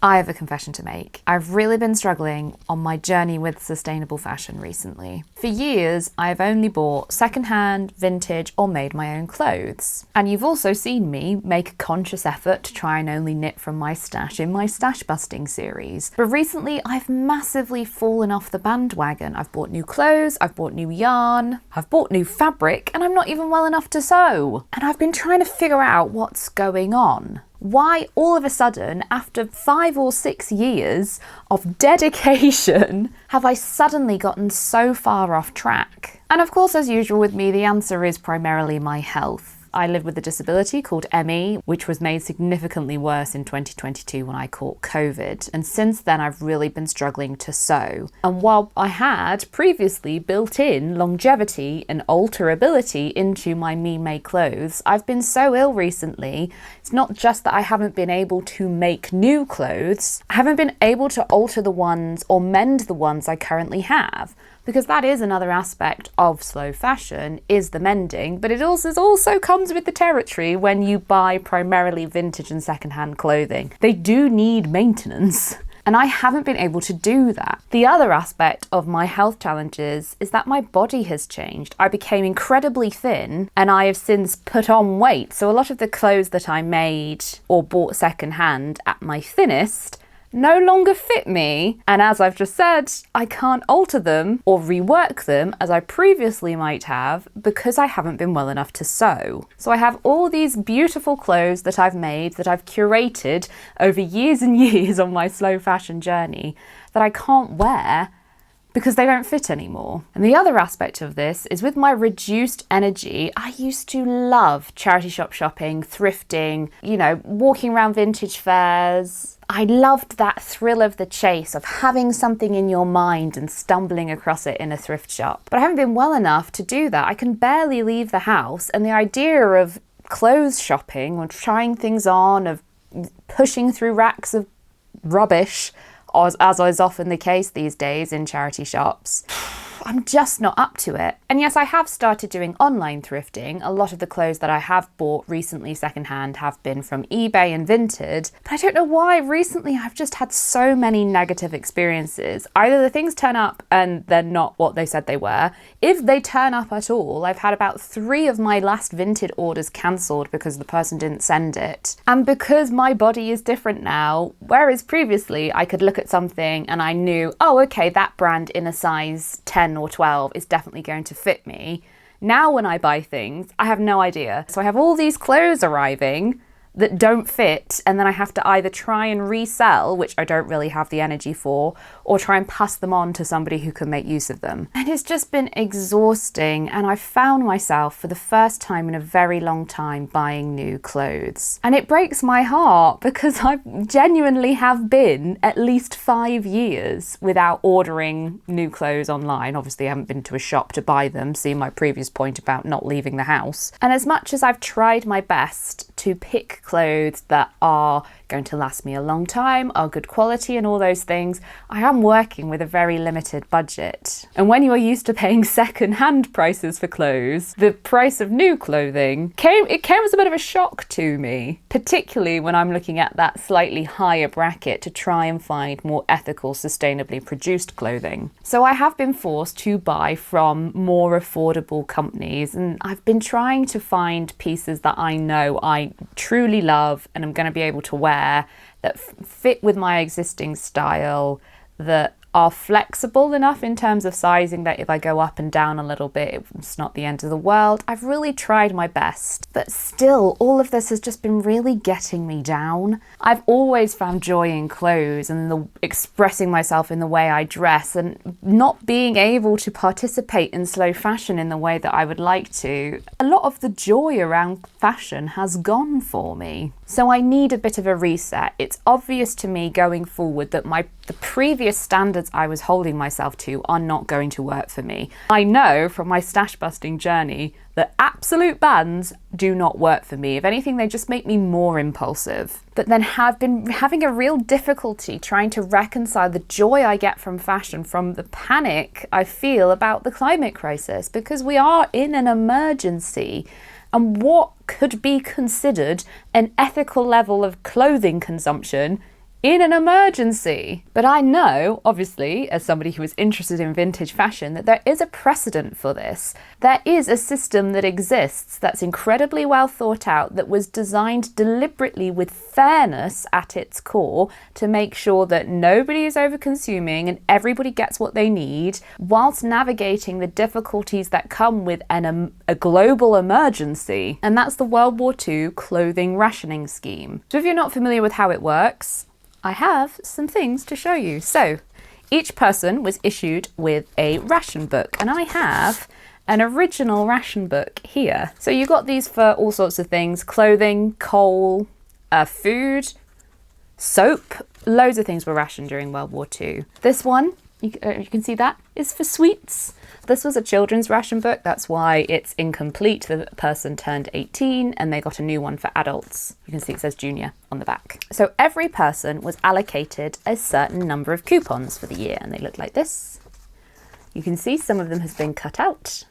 I have a confession to make. I've really been struggling on my journey with sustainable fashion recently. For years, I've only bought secondhand, vintage, or made my own clothes. And you've also seen me make a conscious effort to try and only knit from my stash in my stash busting series. But recently, I've massively fallen off the bandwagon. I've bought new clothes, I've bought new yarn, I've bought new fabric, and I'm not even well enough to sew. And I've been trying to figure out what's going on. Why all of a sudden, after 5 or 6 years of dedication, have I suddenly gotten so far off track? And of course, as usual with me, the answer is primarily my health. I live with a disability called ME, which was made significantly worse in 2022 when I caught COVID. And since then, I've really been struggling to sew. And while I had previously built in longevity and alterability into my me-made clothes, I've been so ill recently. It's not just that I haven't been able to make new clothes, I haven't been able to alter the ones or mend the ones I currently have. Because that is another aspect of slow fashion, is the mending, but it also comes with the territory when you buy primarily vintage and secondhand clothing. They do need maintenance. And I haven't been able to do that. The other aspect of my health challenges is that my body has changed. I became incredibly thin and I have since put on weight. So a lot of the clothes that I made or bought secondhand at my thinnest no longer fit me, and as I've just said, I can't alter them or rework them as I previously might have because I haven't been well enough to sew. So I have all these beautiful clothes that I've made, that I've curated over years and years on my slow fashion journey that I can't wear because they don't fit anymore. And the other aspect of this is with my reduced energy, I used to love charity shop shopping, thrifting, walking around vintage fairs. I loved that thrill of the chase, of having something in your mind and stumbling across it in a thrift shop. But I haven't been well enough to do that. I can barely leave the house, and the idea of clothes shopping or trying things on, of pushing through racks of rubbish, as is often the case these days in charity shops, I'm just not up to it. And yes, I have started doing online thrifting. A lot of the clothes that I have bought recently secondhand have been from eBay and Vinted, but I don't know why recently I've just had so many negative experiences. Either the things turn up and they're not what they said they were. If they turn up at all, I've had about 3 of my last Vinted orders cancelled because the person didn't send it. And because my body is different now, whereas previously I could look at something and I knew, oh, okay, that brand in a size 10 or 12 is definitely going to fit me. Now when I buy things, I have no idea. So I have all these clothes arriving that don't fit, and then I have to either try and resell, which I don't really have the energy for, or try and pass them on to somebody who can make use of them. And it's just been exhausting, and I found myself for the first time in a very long time buying new clothes. And it breaks my heart because I genuinely have been at least 5 years without ordering new clothes online. Obviously I haven't been to a shop to buy them, see my previous point about not leaving the house. And as much as I've tried my best to pick clothes that are going to last me a long time, are good quality and all those things, I am working with a very limited budget. And when you are used to paying second-hand prices for clothes, the price of new clothing came as a bit of a shock to me, particularly when I'm looking at that slightly higher bracket to try and find more ethical, sustainably produced clothing. So I have been forced to buy from more affordable companies, and I've been trying to find pieces that I know I truly love and I'm going to be able to wear that fit with my existing style, that are flexible enough in terms of sizing that if I go up and down a little bit, it's not the end of the world. I've really tried my best, but still all of this has just been really getting me down. I've always found joy in clothes and expressing myself in the way I dress, and not being able to participate in slow fashion in the way that I would like to. A lot of the joy around fashion has gone for me. So I need a bit of a reset. It's obvious to me going forward that the previous standards I was holding myself to are not going to work for me. I know from my stash busting journey that absolute bans do not work for me. If anything, they just make me more impulsive. But then have been having a real difficulty trying to reconcile the joy I get from fashion from the panic I feel about the climate crisis, because we are in an emergency. And what could be considered an ethical level of clothing consumption in an emergency. But I know, obviously, as somebody who is interested in vintage fashion, that there is a precedent for this. There is a system that exists that's incredibly well thought out, that was designed deliberately with fairness at its core to make sure that nobody is over-consuming and everybody gets what they need, whilst navigating the difficulties that come with a global emergency. And that's the World War II Clothing Rationing Scheme. So if you're not familiar with how it works, I have some things to show you. So each person was issued with a ration book, and I have an original ration book here. So you got these for all sorts of things: clothing, coal, food, soap. Loads of things were rationed during World War II. This one, you can see that, is for sweets. This was a children's ration book. That's why it's incomplete. The person turned 18 and they got a new one for adults. You can see it says junior on the back. So every person was allocated a certain number of coupons for the year, and they look like this. You can see some of them has been cut out.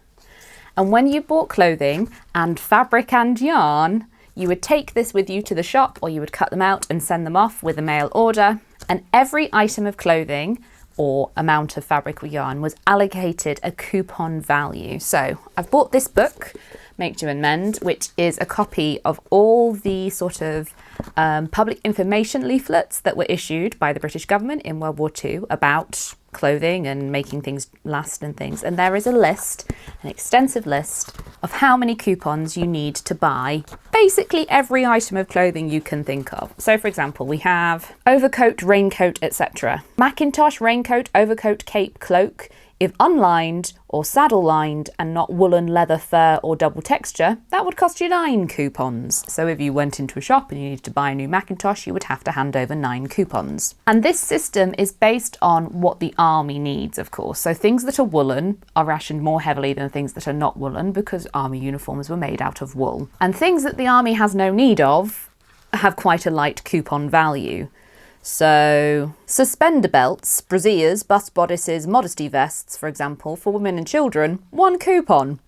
And when you bought clothing and fabric and yarn, you would take this with you to the shop, or you would cut them out and send them off with a mail order. And every item of clothing or amount of fabric or yarn was allocated a coupon value. So I've bought this book, Make, Do and Mend, which is a copy of all the sort of public information leaflets that were issued by the British government in World War II about clothing and making things last and things. And there is a list, an extensive list, of how many coupons you need to buy basically every item of clothing you can think of. So for example, we have overcoat, raincoat, etc. Macintosh, raincoat, overcoat, cape, cloak. If unlined or saddle lined and not woolen, leather, fur or double texture, that would cost you 9 coupons. So if you went into a shop and you needed to buy a new Macintosh, you would have to hand over 9 coupons. And this system is based on what the army needs, of course. So things that are woolen are rationed more heavily than things that are not woolen, because army uniforms were made out of wool. And things that the army has no need of have quite a light coupon value. So suspender belts, brassieres, bust bodices, modesty vests, for example, for women and children, 1 coupon.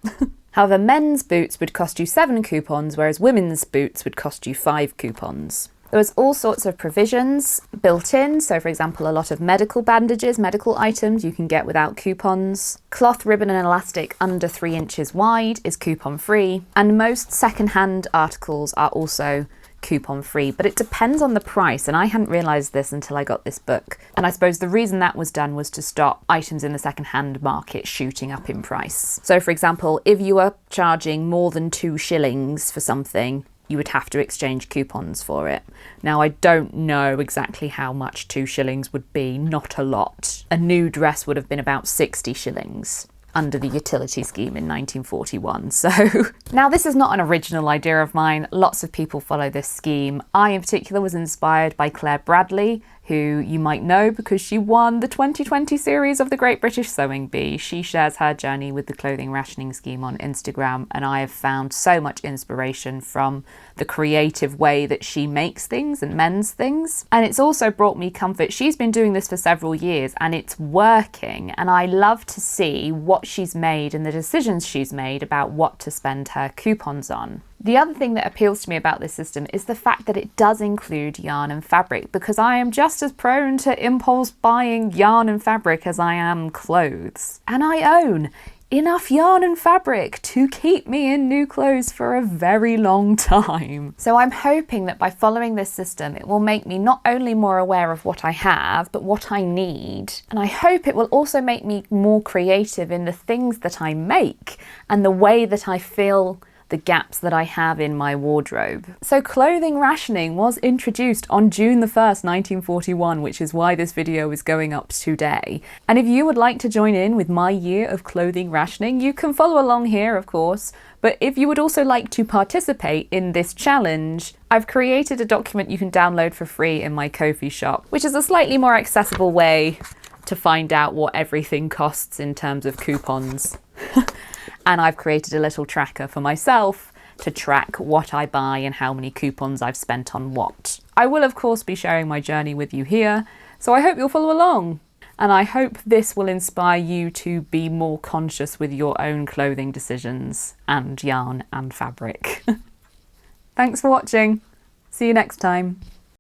However, men's boots would cost you 7 coupons, whereas women's boots would cost you 5 coupons. There was all sorts of provisions built in. So for example, a lot of medical bandages, medical items you can get without coupons. Cloth, ribbon and elastic under 3 inches wide is coupon free. And most second-hand articles are also coupon free, but it depends on the price, and I hadn't realised this until I got this book. And I suppose the reason that was done was to stop items in the second-hand market shooting up in price. So for example, if you are charging more than 2 shillings for something, you would have to exchange coupons for it. Now, I don't know exactly how much 2 shillings would be, not a lot. A new dress would have been about 60 shillings. Under the utility scheme in 1941. So now this is not an original idea of mine. Lots of people follow this scheme. I in particular was inspired by Claire Bradley, who you might know because she won the 2020 series of the Great British Sewing Bee. She shares her journey with the Clothing Rationing Scheme on Instagram, and I have found so much inspiration from the creative way that she makes things and mends things. And it's also brought me comfort. She's been doing this for several years and it's working, and I love to see what she's made and the decisions she's made about what to spend her coupons on. The other thing that appeals to me about this system is the fact that it does include yarn and fabric, because I am just as prone to impulse buying yarn and fabric as I am clothes. And I own enough yarn and fabric to keep me in new clothes for a very long time. So I'm hoping that by following this system, it will make me not only more aware of what I have, but what I need. And I hope it will also make me more creative in the things that I make and the way that I fill the gaps that I have in my wardrobe. So clothing rationing was introduced on June the 1st, 1941, which is why this video is going up today. And if you would like to join in with my year of clothing rationing, you can follow along here, of course. But if you would also like to participate in this challenge, I've created a document you can download for free in my Ko-fi shop, which is a slightly more accessible way to find out what everything costs in terms of coupons. And I've created a little tracker for myself to track what I buy and how many coupons I've spent on what. I will of course be sharing my journey with you here, so I hope you'll follow along. And I hope this will inspire you to be more conscious with your own clothing decisions and yarn and fabric. Thanks for watching. See you next time.